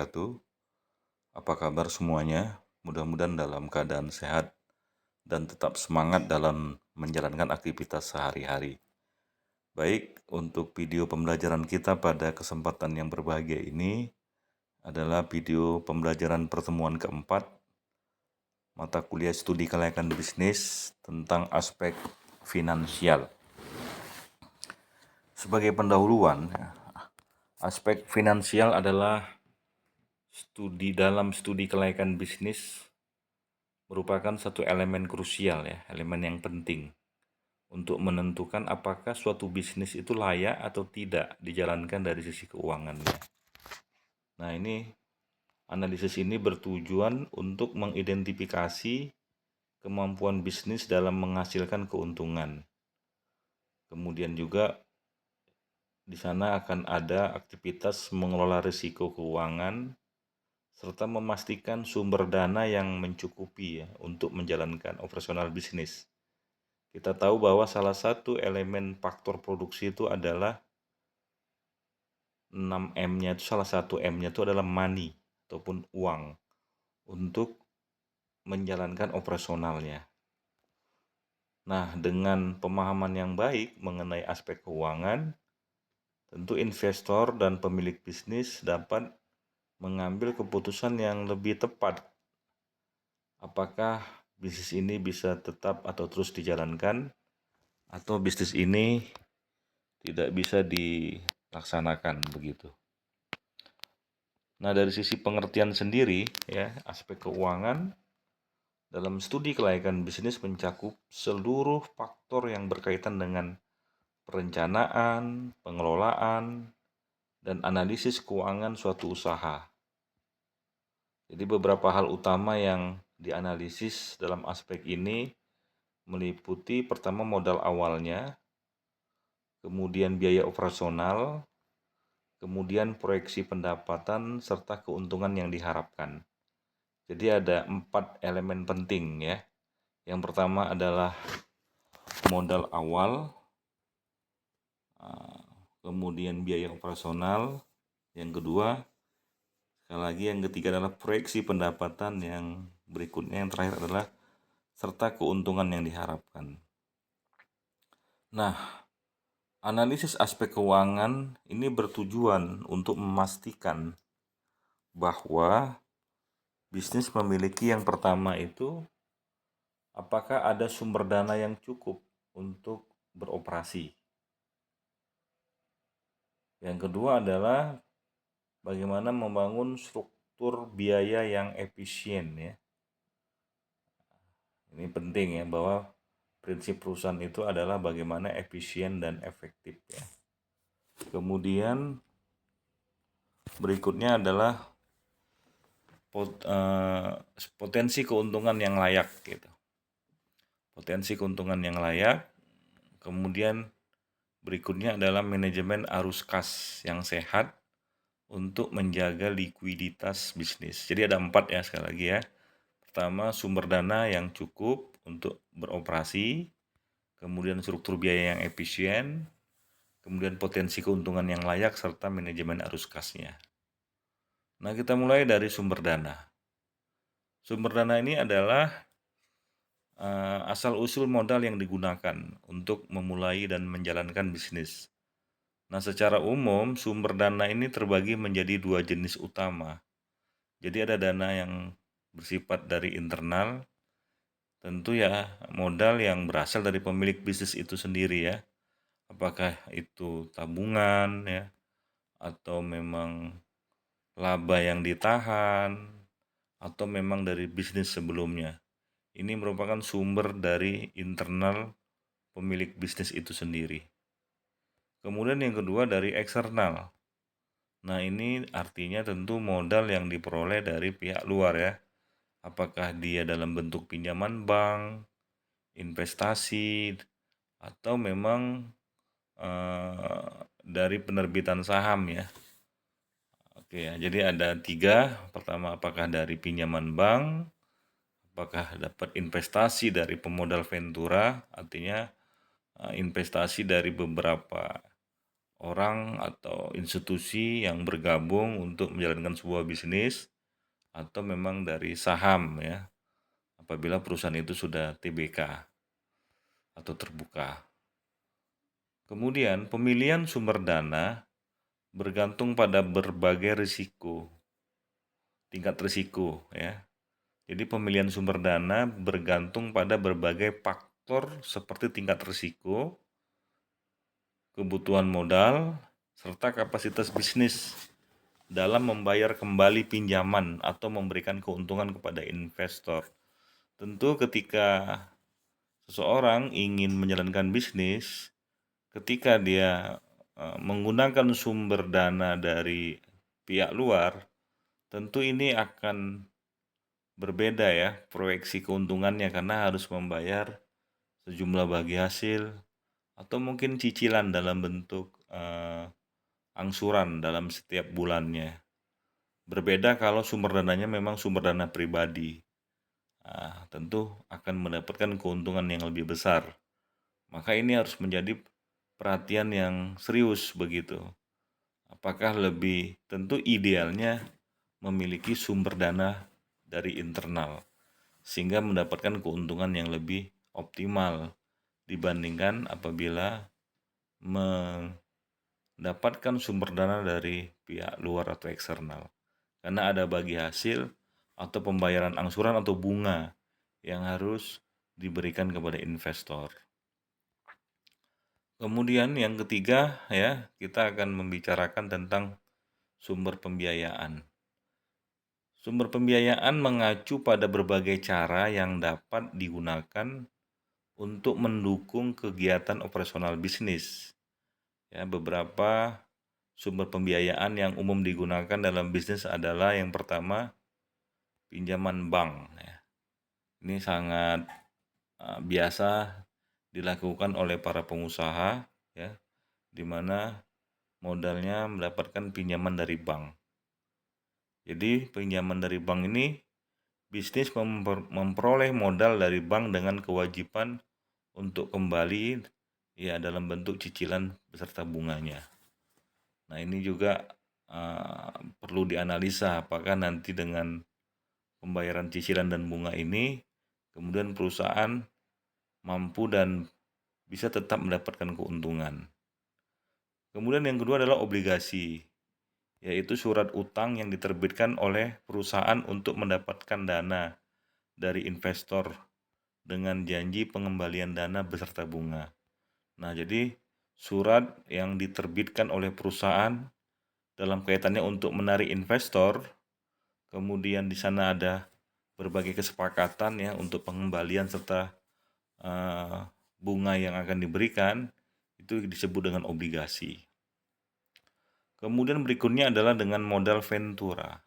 wabarakatuh. Apa kabar semuanya? Mudah-mudahan dalam keadaan sehat dan tetap semangat dalam menjalankan aktivitas sehari-hari. Baik, untuk video pembelajaran kita pada kesempatan yang berbahagia ini adalah video pembelajaran pertemuan keempat mata kuliah studi kelayakan bisnis tentang aspek finansial. Sebagai pendahuluan, aspek finansial adalah studi kelayakan bisnis merupakan satu elemen krusial ya, elemen yang penting untuk menentukan apakah suatu bisnis itu layak atau tidak dijalankan dari sisi keuangannya. Nah, analisis ini bertujuan untuk mengidentifikasi kemampuan bisnis dalam menghasilkan keuntungan. Kemudian juga di sana akan ada aktivitas mengelola risiko keuangan serta memastikan sumber dana yang mencukupi ya untuk menjalankan operasional bisnis. Kita tahu bahwa salah satu elemen faktor produksi itu adalah 6M-nya itu salah satu M-nya itu adalah money ataupun uang untuk menjalankan operasionalnya. Nah, dengan pemahaman yang baik mengenai aspek keuangan, tentu investor dan pemilik bisnis dapat mengambil keputusan yang lebih tepat. Apakah bisnis ini bisa tetap atau terus dijalankan, atau bisnis ini tidak bisa dilaksanakan begitu. Nah, dari sisi pengertian sendiri ya, aspek keuangan dalam studi kelayakan bisnis mencakup seluruh faktor yang berkaitan dengan perencanaan, pengelolaan, dan analisis keuangan suatu usaha. Jadi beberapa hal utama yang dianalisis dalam aspek ini meliputi pertama modal awalnya, kemudian biaya operasional, kemudian proyeksi pendapatan serta keuntungan yang diharapkan. Jadi ada 4 elemen penting ya. Yang pertama adalah modal awal, kemudian biaya operasional, yang kedua, sekali lagi yang ketiga adalah proyeksi pendapatan, yang berikutnya yang terakhir adalah serta keuntungan yang diharapkan. Nah, analisis aspek keuangan ini bertujuan untuk memastikan bahwa bisnis memiliki yang pertama itu apakah ada sumber dana yang cukup untuk beroperasi. Yang kedua adalah bagaimana membangun struktur biaya yang efisien ya. Ini penting ya, bahwa prinsip perusahaan itu adalah bagaimana efisien dan efektif ya. Kemudian berikutnya adalah potensi keuntungan yang layak gitu. Potensi keuntungan yang layak. Kemudian berikutnya adalah manajemen arus kas yang sehat untuk menjaga likuiditas bisnis. Jadi ada 4 ya, sekali lagi ya. Pertama, sumber dana yang cukup untuk beroperasi, kemudian struktur biaya yang efisien, kemudian potensi keuntungan yang layak, serta manajemen arus kasnya. Nah, kita mulai dari sumber dana. Sumber dana ini adalah asal-usul modal yang digunakan untuk memulai dan menjalankan bisnis. Nah, secara umum sumber dana ini terbagi menjadi 2 jenis utama. Jadi ada dana yang bersifat dari internal, tentu ya modal yang berasal dari pemilik bisnis itu sendiri ya. Apakah itu tabungan ya, atau memang laba yang ditahan, atau memang dari bisnis sebelumnya. Ini merupakan sumber dari internal pemilik bisnis itu sendiri. Kemudian yang kedua dari eksternal. Nah, ini artinya tentu modal yang diperoleh dari pihak luar ya. Apakah dia dalam bentuk pinjaman bank, investasi, atau memang dari penerbitan saham ya. Oke ya, jadi ada 3. Pertama, apakah dari pinjaman bank, apakah dapat investasi dari pemodal ventura, artinya investasi dari beberapa orang atau institusi yang bergabung untuk menjalankan sebuah bisnis, atau memang dari saham ya, apabila perusahaan itu sudah TBK atau terbuka. Kemudian pemilihan sumber dana bergantung pada berbagai risiko, tingkat risiko ya. Jadi pemilihan sumber dana bergantung pada berbagai faktor seperti tingkat risiko, kebutuhan modal, serta kapasitas bisnis dalam membayar kembali pinjaman atau memberikan keuntungan kepada investor. Tentu ketika seseorang ingin menjalankan bisnis, ketika dia menggunakan sumber dana dari pihak luar, tentu ini akan berbeda ya proyeksi keuntungannya, karena harus membayar sejumlah bagi hasil atau mungkin cicilan dalam bentuk angsuran dalam setiap bulannya. Berbeda kalau sumber dananya memang sumber dana pribadi. Tentu akan mendapatkan keuntungan yang lebih besar. Maka ini harus menjadi perhatian yang serius begitu. Apakah lebih, tentu idealnya memiliki sumber dana dari internal sehingga mendapatkan keuntungan yang lebih optimal dibandingkan apabila mendapatkan sumber dana dari pihak luar atau eksternal. Karena ada bagi hasil atau pembayaran angsuran atau bunga yang harus diberikan kepada investor. Kemudian yang ketiga ya, kita akan membicarakan tentang sumber pembiayaan. Sumber pembiayaan mengacu pada berbagai cara yang dapat digunakan untuk mendukung kegiatan operasional bisnis. Ya, beberapa sumber pembiayaan yang umum digunakan dalam bisnis adalah yang pertama, pinjaman bank. Ya. Ini sangat biasa dilakukan oleh para pengusaha, ya, di mana modalnya mendapatkan pinjaman dari bank. Jadi pinjaman dari bank ini, bisnis memperoleh modal dari bank dengan kewajiban untuk kembali ya dalam bentuk cicilan beserta bunganya. Nah ini juga perlu dianalisa apakah nanti dengan pembayaran cicilan dan bunga ini kemudian perusahaan mampu dan bisa tetap mendapatkan keuntungan. Kemudian yang kedua adalah obligasi, yaitu surat utang yang diterbitkan oleh perusahaan untuk mendapatkan dana dari investor dengan janji pengembalian dana beserta bunga. Nah, jadi surat yang diterbitkan oleh perusahaan dalam kaitannya untuk menarik investor, kemudian di sana ada berbagai kesepakatan ya untuk pengembalian serta bunga yang akan diberikan, itu disebut dengan obligasi. Kemudian berikutnya adalah dengan modal ventura.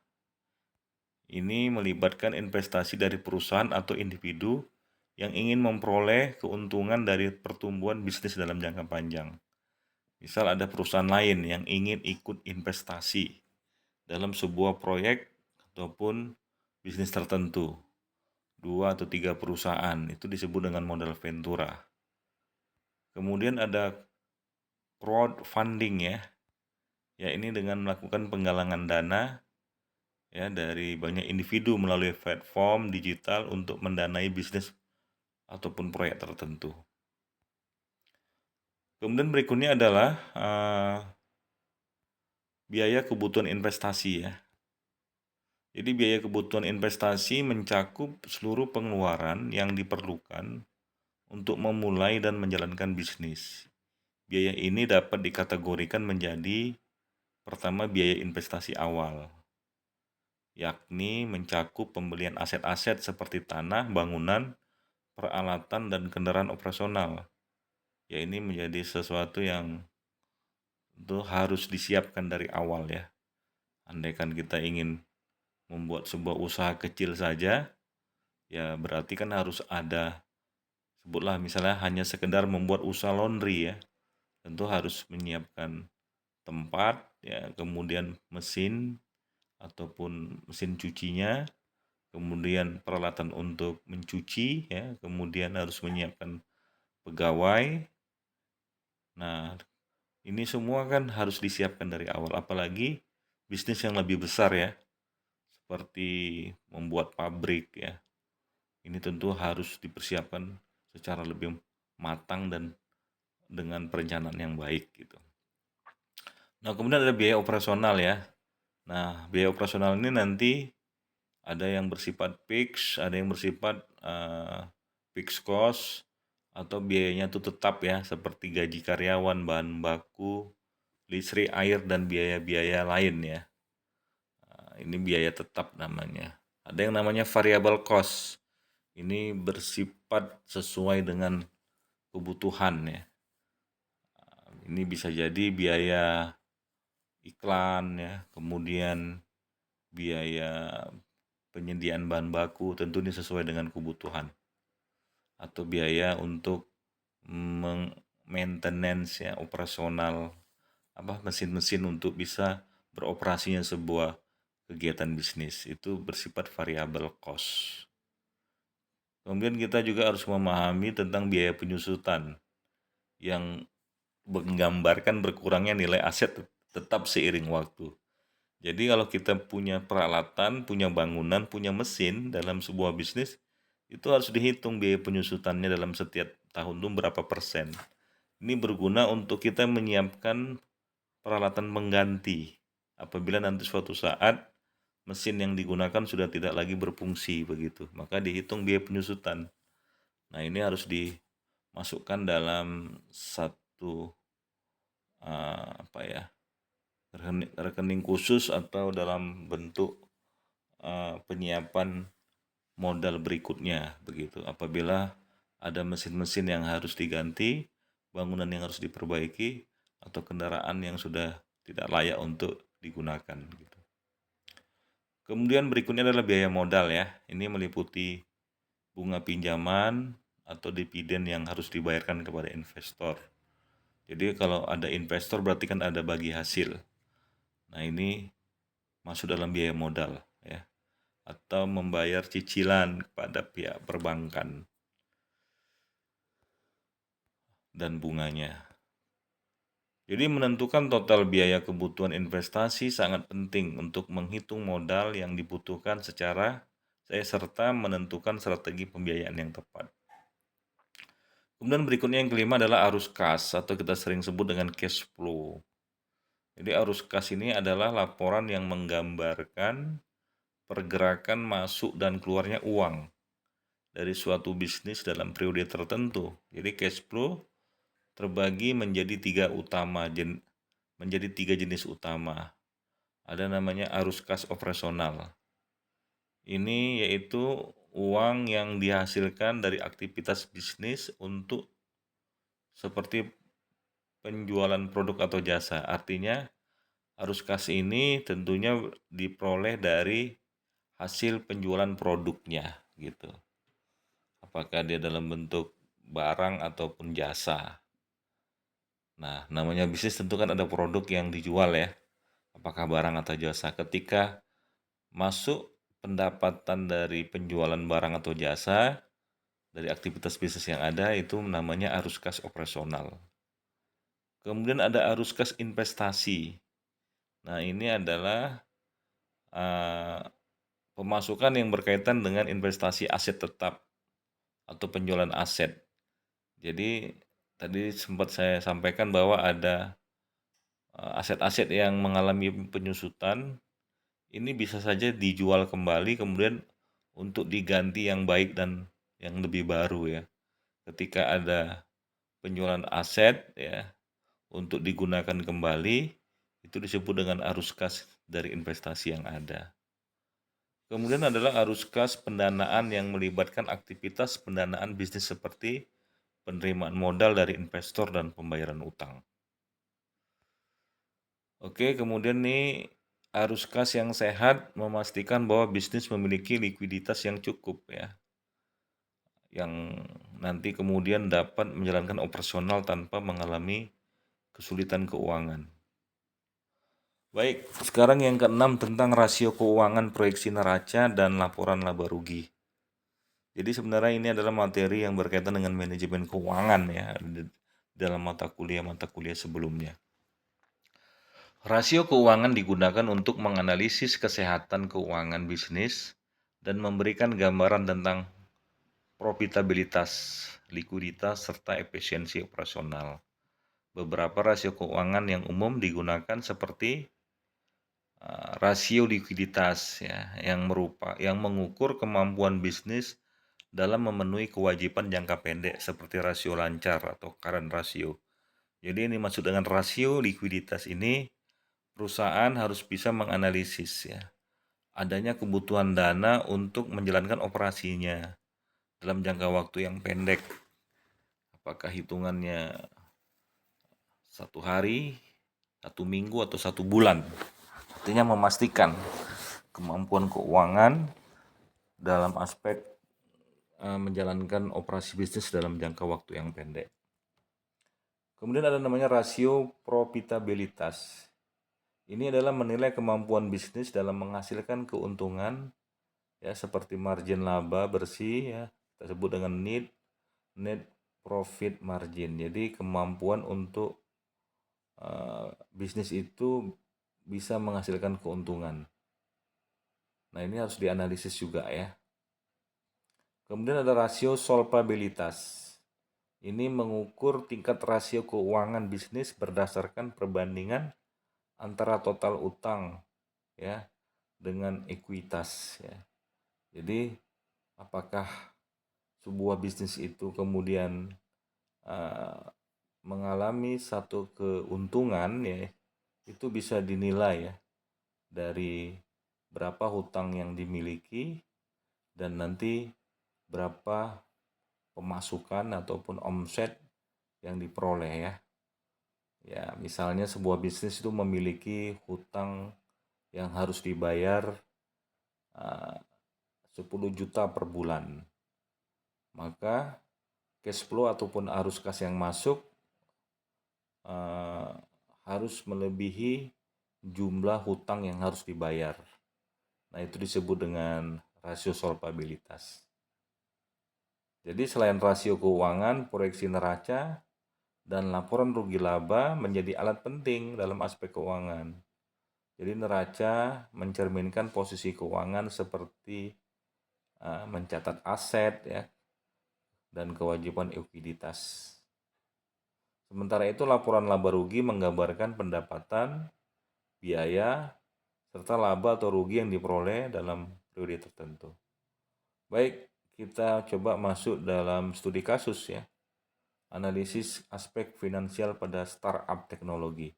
Ini melibatkan investasi dari perusahaan atau individu yang ingin memperoleh keuntungan dari pertumbuhan bisnis dalam jangka panjang. Misal ada perusahaan lain yang ingin ikut investasi dalam sebuah proyek ataupun bisnis tertentu. 2 atau 3 perusahaan, itu disebut dengan modal ventura. Kemudian ada crowdfunding ya. Ya ini dengan melakukan penggalangan dana ya dari banyak individu melalui platform digital untuk mendanai bisnis ataupun proyek tertentu. Kemudian berikutnya adalah biaya kebutuhan investasi ya. Jadi biaya kebutuhan investasi mencakup seluruh pengeluaran yang diperlukan untuk memulai dan menjalankan bisnis. Biaya ini dapat dikategorikan menjadi pertama biaya investasi awal, yakni mencakup pembelian aset-aset seperti tanah, bangunan, peralatan, dan kendaraan operasional. Ya ini menjadi sesuatu yang itu harus disiapkan dari awal ya. Andaikan kita ingin membuat sebuah usaha kecil saja, ya berarti kan harus ada, sebutlah misalnya hanya sekedar membuat usaha laundry ya, tentu harus menyiapkan tempat ya, kemudian mesin ataupun mesin cucinya, kemudian peralatan untuk mencuci ya, kemudian harus menyiapkan pegawai. Nah, Ini semua kan harus disiapkan dari awal, apalagi bisnis yang lebih besar ya, seperti membuat pabrik ya. Ini tentu harus dipersiapkan secara lebih matang dan dengan perencanaan yang baik gitu. Nah, kemudian ada biaya operasional ya. Nah, biaya operasional ini nanti ada yang bersifat fix, ada yang bersifat fixed cost, atau biayanya itu tetap ya, seperti gaji karyawan, bahan baku, listrik, air, dan biaya-biaya lain ya. Ini biaya tetap namanya. Ada yang namanya variable cost. Ini bersifat sesuai dengan kebutuhan ya. Ini bisa jadi biaya iklan ya, kemudian biaya penyediaan bahan baku, tentu ini sesuai dengan kebutuhan. Atau biaya untuk maintenance ya, operasional mesin-mesin untuk bisa beroperasinya sebuah kegiatan bisnis, itu bersifat variable cost. Kemudian kita juga harus memahami tentang biaya penyusutan yang menggambarkan berkurangnya nilai aset tetap seiring waktu. Jadi kalau kita punya peralatan, punya bangunan, punya mesin dalam sebuah bisnis, itu harus dihitung biaya penyusutannya dalam setiap tahun itu berapa persen. Ini berguna untuk kita menyiapkan peralatan pengganti apabila nanti suatu saat mesin yang digunakan sudah tidak lagi berfungsi begitu, maka dihitung biaya penyusutan. Nah, ini harus dimasukkan dalam satu rekening khusus atau dalam bentuk penyiapan modal berikutnya begitu. Apabila ada mesin-mesin yang harus diganti, bangunan yang harus diperbaiki, atau kendaraan yang sudah tidak layak untuk digunakan gitu. Kemudian berikutnya adalah biaya modal ya. Ini meliputi bunga pinjaman atau dividen yang harus dibayarkan kepada investor. Jadi kalau ada investor berarti kan ada bagi hasil. Nah, ini masuk dalam biaya modal ya. Atau membayar cicilan kepada pihak perbankan dan bunganya. Jadi menentukan total biaya kebutuhan investasi sangat penting untuk menghitung modal yang dibutuhkan serta menentukan strategi pembiayaan yang tepat. Kemudian berikutnya yang kelima adalah arus kas atau kita sering sebut dengan cash flow. Jadi arus kas ini adalah laporan yang menggambarkan pergerakan masuk dan keluarnya uang dari suatu bisnis dalam periode tertentu. Jadi cash flow terbagi menjadi tiga jenis utama. Ada namanya arus kas operasional. Ini yaitu uang yang dihasilkan dari aktivitas bisnis untuk seperti penjualan produk atau jasa. Artinya arus kas ini tentunya diperoleh dari hasil penjualan produknya gitu. Apakah dia dalam bentuk barang ataupun jasa. Nah, namanya bisnis tentu kan ada produk yang dijual ya. Apakah barang atau jasa. Ketika masuk pendapatan dari penjualan barang atau jasa dari aktivitas bisnis yang ada, itu namanya arus kas operasional. Kemudian ada arus kas investasi. Nah, ini adalah pemasukan yang berkaitan dengan investasi aset tetap atau penjualan aset. Jadi tadi sempat saya sampaikan bahwa ada aset-aset yang mengalami penyusutan, ini bisa saja dijual kembali kemudian untuk diganti yang baik dan yang lebih baru ya. Ketika ada penjualan aset ya untuk digunakan kembali, itu disebut dengan arus kas dari investasi yang ada. Kemudian adalah arus kas pendanaan yang melibatkan aktivitas pendanaan bisnis seperti penerimaan modal dari investor dan pembayaran utang. Oke, kemudian nih arus kas yang sehat memastikan bahwa bisnis memiliki likuiditas yang cukup ya. Yang nanti kemudian dapat menjalankan operasional tanpa mengalami kesulitan keuangan. Baik, sekarang yang keenam tentang rasio keuangan proyeksi neraca dan laporan laba rugi. Jadi sebenarnya ini adalah materi yang berkaitan dengan manajemen keuangan ya dalam mata kuliah sebelumnya. Rasio keuangan digunakan untuk menganalisis kesehatan keuangan bisnis dan memberikan gambaran tentang profitabilitas, likuiditas, serta efisiensi operasional. Beberapa rasio keuangan yang umum digunakan seperti rasio likuiditas ya, yang mengukur kemampuan bisnis dalam memenuhi kewajiban jangka pendek seperti rasio lancar atau current ratio. Jadi ini maksud dengan rasio likuiditas ini, perusahaan harus bisa menganalisis ya adanya kebutuhan dana untuk menjalankan operasinya dalam jangka waktu yang pendek. Apakah hitungannya 1 hari, 1 minggu, atau 1 bulan. Artinya memastikan kemampuan keuangan dalam aspek menjalankan operasi bisnis dalam jangka waktu yang pendek. Kemudian ada namanya rasio profitabilitas. Ini adalah menilai kemampuan bisnis dalam menghasilkan keuntungan ya, seperti margin laba bersih ya, kita sebut dengan net profit margin. Jadi kemampuan untuk bisnis itu bisa menghasilkan keuntungan. Nah, ini harus dianalisis juga ya. Kemudian ada rasio solvabilitas. Ini mengukur tingkat rasio keuangan bisnis berdasarkan perbandingan antara total utang ya dengan ekuitas ya. Jadi apakah sebuah bisnis itu kemudian mengalami satu keuntungan ya, itu bisa dinilai ya dari berapa hutang yang dimiliki dan nanti berapa pemasukan ataupun omset yang diperoleh ya. Ya, misalnya sebuah bisnis itu memiliki hutang yang harus dibayar 10 juta per bulan. Maka cash flow ataupun arus kas yang masuk harus melebihi jumlah hutang yang harus dibayar. Nah, itu disebut dengan rasio solvabilitas. Jadi selain rasio keuangan, proyeksi neraca dan laporan rugi laba menjadi alat penting dalam aspek keuangan. Jadi neraca mencerminkan posisi keuangan seperti mencatat aset ya dan kewajiban ekuiditas. Sementara itu laporan laba rugi menggambarkan pendapatan, biaya, serta laba atau rugi yang diperoleh dalam periode tertentu. Baik, kita coba masuk dalam studi kasus ya. Analisis aspek finansial pada startup teknologi.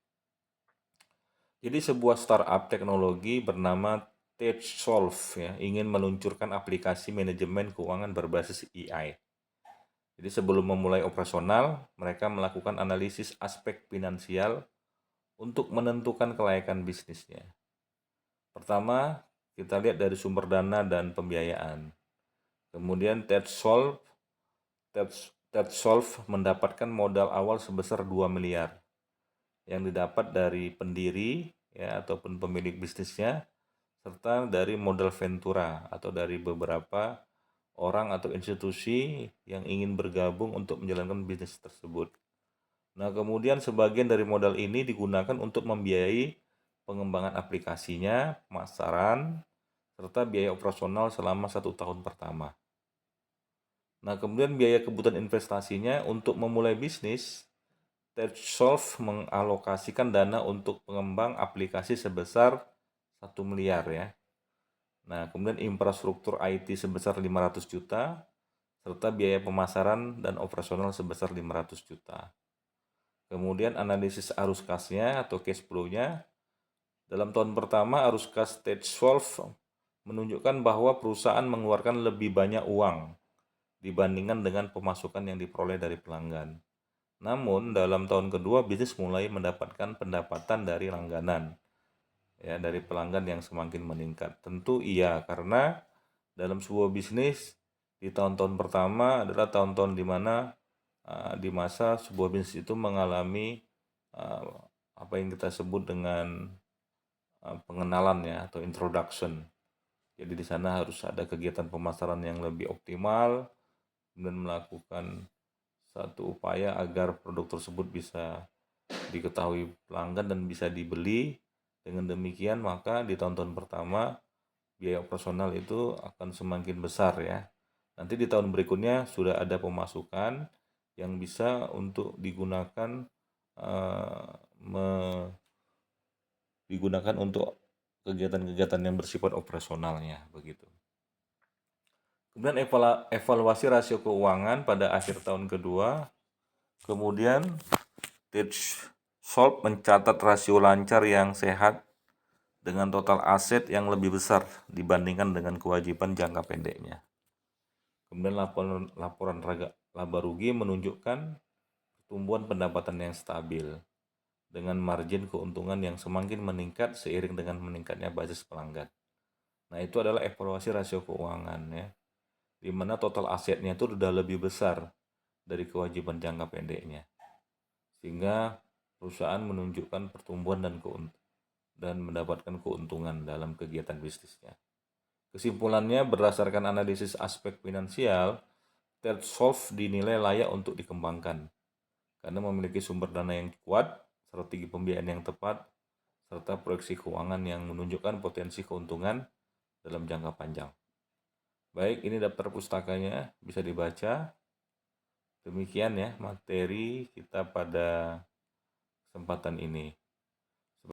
Jadi sebuah startup teknologi bernama TechSolve ya, ingin meluncurkan aplikasi manajemen keuangan berbasis AI. Jadi sebelum memulai operasional, mereka melakukan analisis aspek finansial untuk menentukan kelayakan bisnisnya. Pertama, kita lihat dari sumber dana dan pembiayaan. Kemudian TechSolve mendapatkan modal awal sebesar 2 miliar yang didapat dari pendiri ya ataupun pemilik bisnisnya serta dari modal ventura atau dari beberapa orang atau institusi yang ingin bergabung untuk menjalankan bisnis tersebut. Nah, kemudian sebagian dari modal ini digunakan untuk membiayai pengembangan aplikasinya, pemasaran, serta biaya operasional selama 1 tahun pertama. Nah, kemudian biaya kebutuhan investasinya untuk memulai bisnis, TechSolve mengalokasikan dana untuk pengembang aplikasi sebesar 1 miliar ya. Nah, kemudian infrastruktur IT sebesar 500 juta, serta biaya pemasaran dan operasional sebesar 500 juta. Kemudian analisis arus kasnya atau cash flow-nya. Dalam tahun pertama, arus kas TechSolve menunjukkan bahwa perusahaan mengeluarkan lebih banyak uang dibandingkan dengan pemasukan yang diperoleh dari pelanggan. Namun, dalam tahun kedua, bisnis mulai mendapatkan pendapatan dari langganan, ya, dari pelanggan yang semakin meningkat. Tentu iya, karena dalam sebuah bisnis, di tahun-tahun pertama adalah tahun-tahun di mana di masa sebuah bisnis itu mengalami apa yang kita sebut dengan pengenalan ya atau introduction. Jadi di sana harus ada kegiatan pemasaran yang lebih optimal dan melakukan satu upaya agar produk tersebut bisa diketahui pelanggan dan bisa dibeli Dengan demikian maka di tahun-tahun pertama biaya operasional itu akan semakin besar ya. Nanti di tahun berikutnya sudah ada pemasukan yang bisa untuk digunakan eh, digunakan untuk kegiatan-kegiatan yang bersifat operasionalnya begitu. Kemudian evaluasi rasio keuangan pada akhir tahun kedua. Kemudian Teach Solve mencatat rasio lancar yang sehat dengan total aset yang lebih besar dibandingkan dengan kewajiban jangka pendeknya. Kemudian laporan laba rugi menunjukkan pertumbuhan pendapatan yang stabil dengan margin keuntungan yang semakin meningkat seiring dengan meningkatnya basis pelanggan. Nah, itu adalah evaluasi rasio keuangan ya, di mana total asetnya itu sudah lebih besar dari kewajiban jangka pendeknya. Sehingga perusahaan menunjukkan pertumbuhan dan mendapatkan keuntungan dalam kegiatan bisnisnya. Kesimpulannya, berdasarkan analisis aspek finansial, TEDSolve dinilai layak untuk dikembangkan karena memiliki sumber dana yang kuat, strategi pembiayaan yang tepat, serta proyeksi keuangan yang menunjukkan potensi keuntungan dalam jangka panjang. Baik, ini daftar pustakanya, bisa dibaca. Demikian ya materi kita pada kesempatan ini.